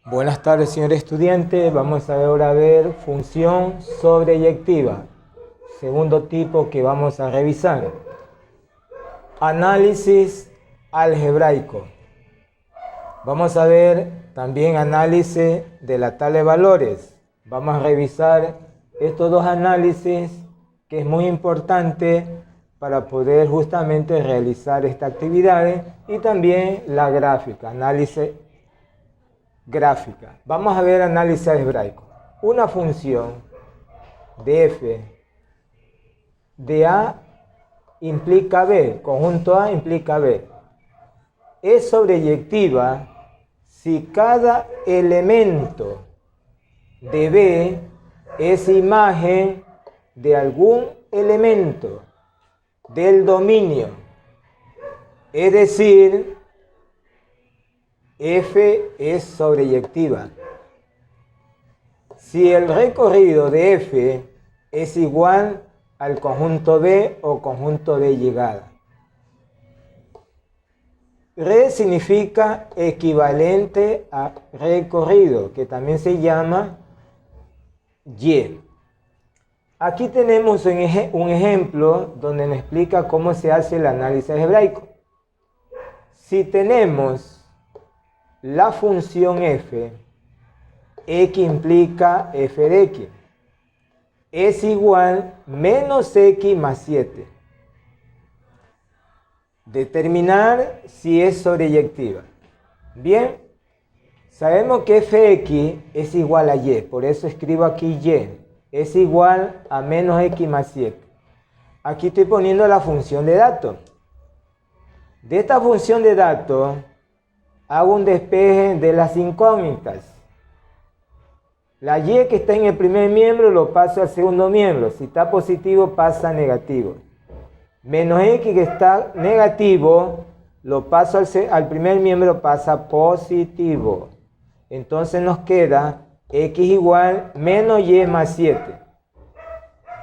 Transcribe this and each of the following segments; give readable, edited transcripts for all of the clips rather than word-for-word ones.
Buenas tardes, señor estudiante. Vamos ahora a ver función sobreyectiva. Segundo tipo que vamos a revisar. Análisis algebraico. Vamos a ver también análisis de la tabla de valores. Vamos a revisar estos dos análisis que es muy importante para poder justamente realizar esta actividad y también la gráfica, análisis gráfica. Vamos a ver análisis algebraico. Una función de f de A implica B, conjunto A implica B. Es sobreyectiva si cada elemento de B es imagen de algún elemento del dominio. Es decir, F es sobreyectiva si el recorrido de F es igual al conjunto B o conjunto de llegada. Re significa equivalente a recorrido, que también se llama Y. Aquí tenemos un ejemplo donde nos explica cómo se hace el análisis algebraico. Si tenemos la función f, x implica f de x, es igual menos x más 7. Determinar si es sobreyectiva. Bien, sabemos que fx es igual a y, por eso escribo aquí y, es igual a menos x más 7. Aquí estoy poniendo la función de datos. De esta función de datos, hago un despeje de las incógnitas. La y que está en el primer miembro lo paso al segundo miembro. Si está positivo, pasa a negativo. Menos x que está negativo, lo paso al primer miembro, pasa positivo. Entonces nos queda x igual menos y más 7.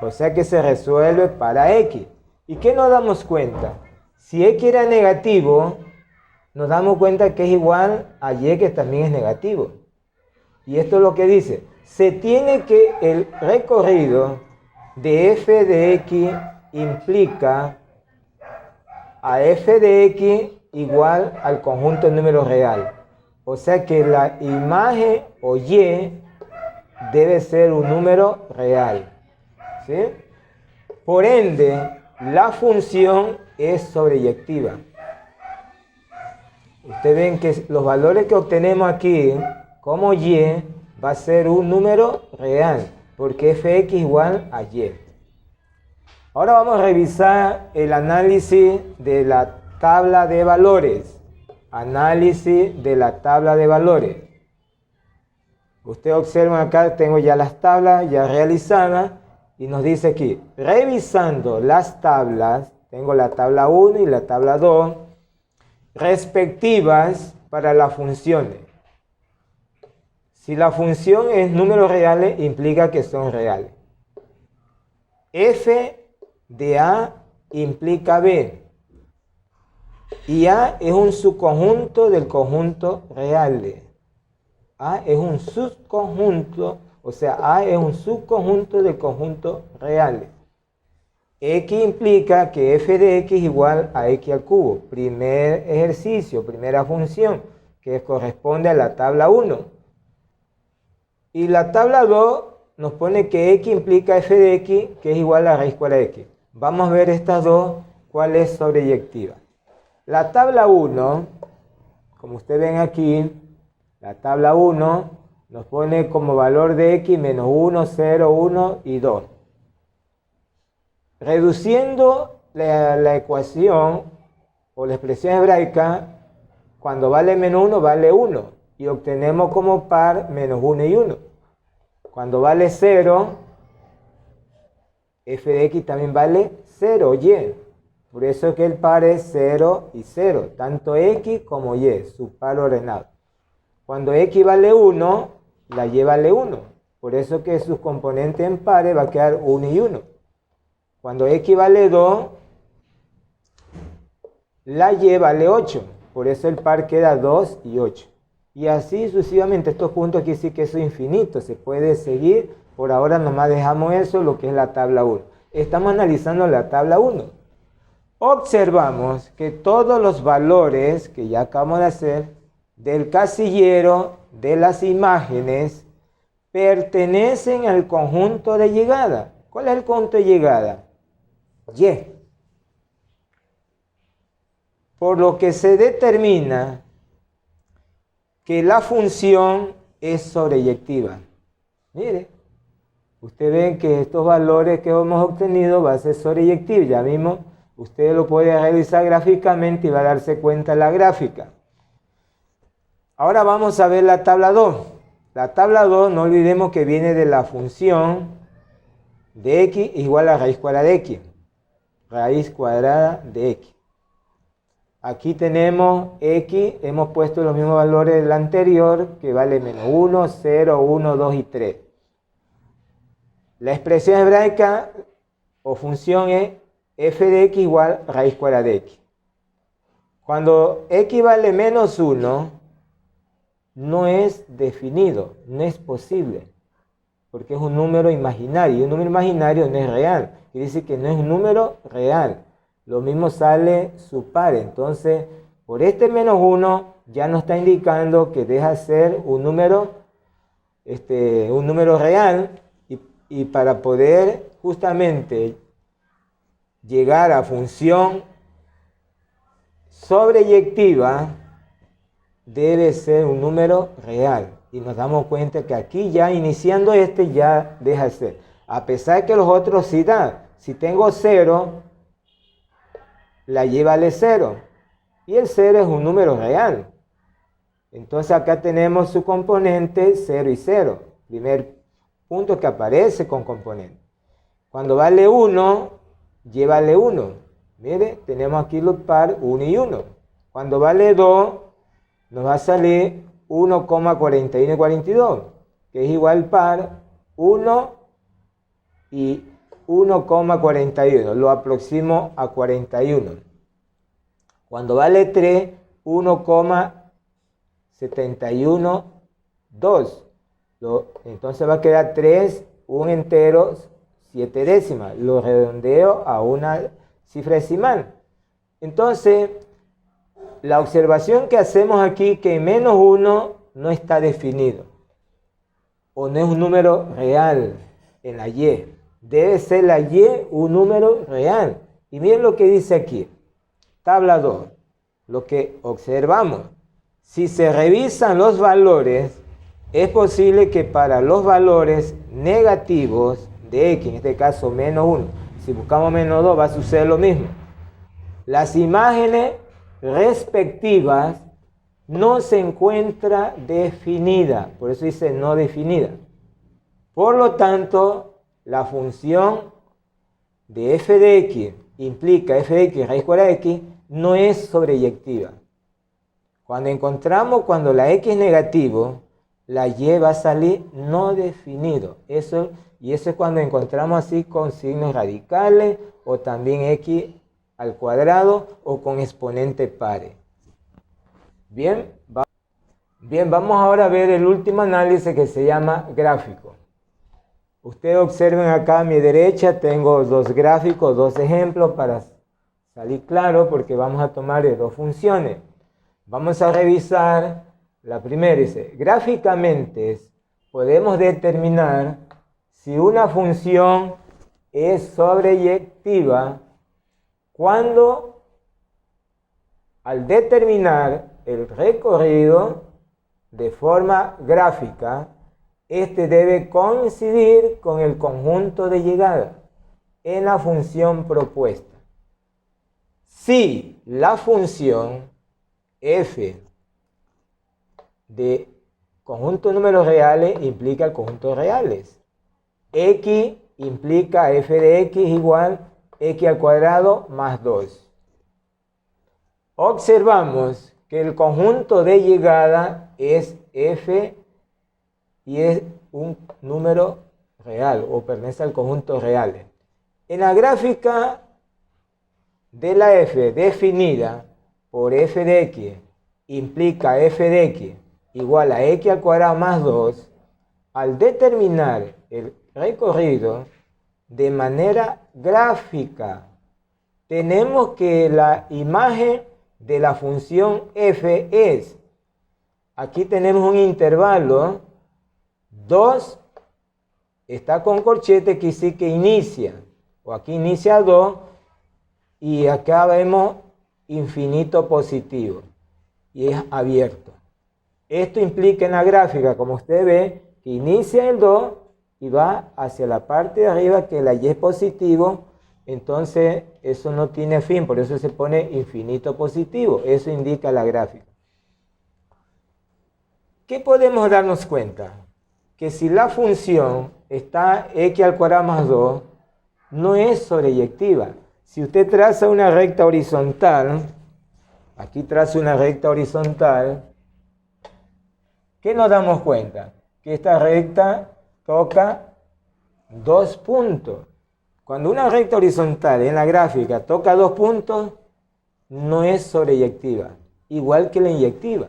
O sea que se resuelve para x. ¿Y qué nos damos cuenta? Si x era negativo, nos damos cuenta que es igual a y que también es negativo. Y esto es lo que dice. Se tiene que el recorrido de f de x implica a f de x igual al conjunto de números real. O sea que la imagen o y debe ser un número real. ¿Sí? Por ende, la función es sobreyectiva. Ustedes ven que los valores que obtenemos aquí como y va a ser un número real, porque fx igual a y. Ahora vamos a revisar el análisis de la tabla de valores. Análisis de la tabla de valores. Ustedes observan acá, tengo ya las tablas ya realizadas y nos dice aquí, revisando las tablas, tengo la tabla 1 y la tabla 2, respectivas para las funciones. Si la función es números reales, implica que son reales. F de A implica B. Y A es un subconjunto del conjunto real. A es un subconjunto, o sea, A es un subconjunto del conjunto real. X implica que f de x es igual a x al cubo. Primer ejercicio, primera función, que corresponde a la tabla 1. Y la tabla 2 nos pone que x implica f de x, que es igual a la raíz cuadrada de x. Vamos a ver estas dos, cuál es sobreyectiva. La tabla 1, como ustedes ven aquí, la tabla 1 nos pone como valor de x menos 1, 0, 1 y 2. Reduciendo la ecuación o la expresión hebraica, cuando vale menos 1, vale 1. Y obtenemos como par menos 1 y 1. Cuando vale 0, f de x también vale 0, y. Por eso es que el par es 0 y 0, tanto x como y, su par ordenado. Cuando x vale 1, la y vale 1. Por eso que sus componentes en pares va a quedar 1 y 1. Cuando x vale 2, la y vale 8. Por eso el par queda 2 y 8. Y así sucesivamente, estos puntos quiere decir que eso es infinito, se puede seguir. Por ahora nomás dejamos eso, lo que es la tabla 1. Estamos analizando la tabla 1. Observamos que todos los valores que ya acabamos de hacer del casillero de las imágenes pertenecen al conjunto de llegada. ¿Cuál es el conjunto de llegada? Y. Por lo que se determina que la función es sobreyectiva. Mire, usted ve que estos valores que hemos obtenido va a ser sobreyectivo. Ya mismo usted lo puede realizar gráficamente y va a darse cuenta de la gráfica. Ahora vamos a ver la tabla 2. La tabla 2, no olvidemos que viene de la función de x igual a raíz cuadrada de x. Raíz cuadrada de x. Aquí tenemos x, hemos puesto los mismos valores del anterior, que vale menos 1, 0, 1, 2 y 3. La expresión hebraica o función es f de x igual raíz cuadrada de x. Cuando x vale menos 1, no es definido, no es posible, porque es un número imaginario, y un número imaginario no es real, quiere decir que no es un número real. Lo mismo sale su par, entonces por este menos 1 ya nos está indicando que deja de ser un número real, y para poder justamente llegar a función sobreyectiva debe ser un número real, y nos damos cuenta que aquí ya iniciando ya deja de ser, a pesar que los otros sí dan. Si tengo 0, la y vale 0, y el 0 es un número real. Entonces acá tenemos su componente 0 y 0, primer punto que aparece con componente. Cuando vale 1, y vale 1. Mire, tenemos aquí los par 1 y 1. Cuando vale 2, nos va a salir 1,41 y 42, que es igual par 1 y 1,41. Lo aproximo a 41. Cuando vale 3, 1,71, 2. Entonces va a quedar 3, un entero, 7 décimas. Lo redondeo a una cifra decimal. Entonces, la observación que hacemos aquí, que menos 1 no está definido, o no es un número real en la y. Debe ser la y un número real. Y miren lo que dice aquí, tabla 2, lo que observamos. Si se revisan los valores, es posible que para los valores negativos de x, en este caso menos 1, si buscamos menos 2 va a suceder lo mismo. Las imágenes respectivas no se encuentra definida, por eso dice no definida. Por lo tanto, la función de f de x implica f de x raíz cuadrada de x no es sobreyectiva. Cuando la x es negativo, la y va a salir no definido. Eso es cuando encontramos así con signos radicales, o también x al cuadrado, o con exponente pares. Bien, vamos ahora a ver el último análisis, que se llama gráfico. Ustedes observen acá a mi derecha, tengo dos gráficos, dos ejemplos para salir claro, porque vamos a tomar de dos funciones. Vamos a revisar la primera. Dice, gráficamente podemos determinar si una función es sobreyectiva cuando, al determinar el recorrido de forma gráfica, este debe coincidir con el conjunto de llegada en la función propuesta. Si la función f de conjunto de números reales implica el conjunto de reales, x implica f de x igual x al cuadrado más 2. Observamos que el conjunto de llegada es f y es un número real, o pertenece al conjunto real. En la gráfica de la f definida por f de x implica f de x igual a x al cuadrado más 2, al determinar el recorrido de manera gráfica, tenemos que la imagen de la función f es, aquí tenemos un intervalo, 2 está con corchete, que sí que inicia, o aquí inicia 2, y acá vemos infinito positivo, y es abierto. Esto implica en la gráfica, como usted ve, que inicia el 2 y va hacia la parte de arriba, que la y es positivo, entonces eso no tiene fin, por eso se pone infinito positivo, eso indica la gráfica. ¿Qué podemos darnos cuenta? Que si la función está x al cuadrado más 2, no es sobreyectiva. Si usted traza una recta horizontal, aquí traza una recta horizontal, ¿qué nos damos cuenta? Que esta recta toca 2 puntos. Cuando una recta horizontal en la gráfica toca 2 puntos, no es sobreyectiva, igual que la inyectiva.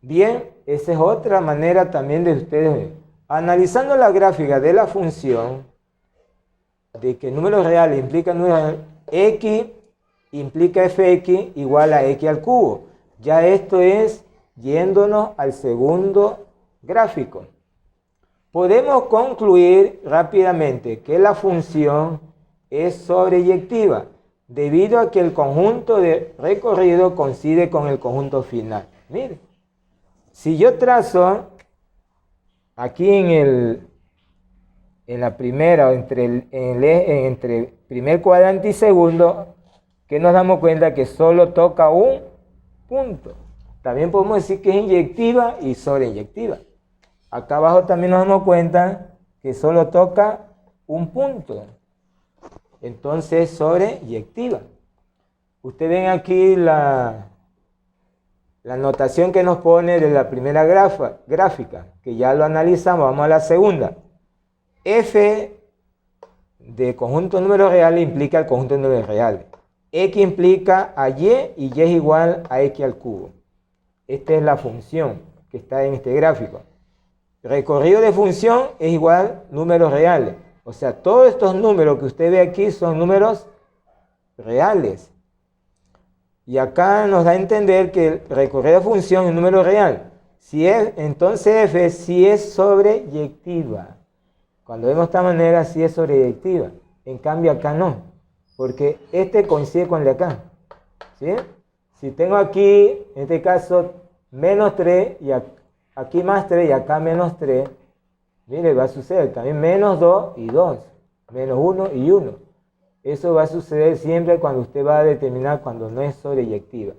Bien, esa es otra manera también de ustedes ver. Analizando la gráfica de la función, de que número real implica número real, x implica fx igual a x al cubo. Ya esto es yéndonos al segundo gráfico. Podemos concluir rápidamente que la función es sobreyectiva, debido a que el conjunto de recorrido coincide con el conjunto final. Mire, si yo trazo aquí en la primera, entre primer cuadrante y segundo, que nos damos cuenta que solo toca un punto. También podemos decir que es inyectiva y sobreyectiva. Acá abajo también nos damos cuenta que solo toca un punto. Entonces, sobreyectiva. Ustedes ven aquí la notación que nos pone de la primera gráfica, que ya lo analizamos. Vamos a la segunda. F de conjunto de números reales implica el conjunto de números reales. X implica a y es igual a x al cubo. Esta es la función que está en este gráfico. Recorrido de función es igual números reales. O sea, todos estos números que usted ve aquí son números reales. Y acá nos da a entender que el recorrido de función es un número real. Entonces f sí es sobreyectiva. Cuando vemos de esta manera, sí es sobreyectiva. En cambio acá no, porque este coincide con el de acá. ¿Sí? Si tengo aquí, en este caso, menos 3 y aquí más 3 y acá menos 3, mire, va a suceder también menos 2 y 2, menos 1 y 1. Eso va a suceder siempre cuando usted va a determinar cuando no es sobreyectiva.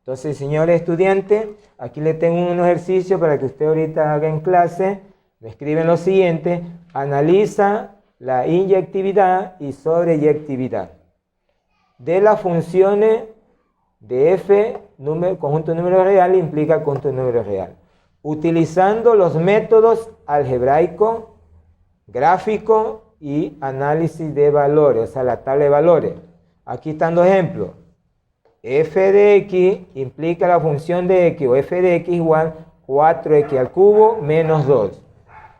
Entonces, señores estudiantes, aquí le tengo un ejercicio para que usted ahorita haga en clase. Me escriben lo siguiente: analiza la inyectividad y sobreyectividad de las funciones de f, conjunto de números reales, implica conjunto de números reales, utilizando los métodos algebraico, gráfico y análisis de valores, o sea, la tabla de valores. Aquí están dos ejemplos. F de x implica la función de x, o f de x igual 4x al cubo menos 2.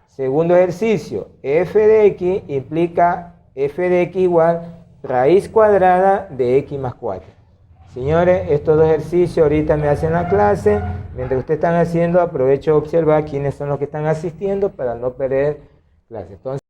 Segundo ejercicio, f de x implica f de x igual raíz cuadrada de x más 4. Señores, estos dos ejercicios ahorita me hacen la clase. Mientras ustedes están haciendo, aprovecho a observar quiénes son los que están asistiendo para no perder clase. Entonces,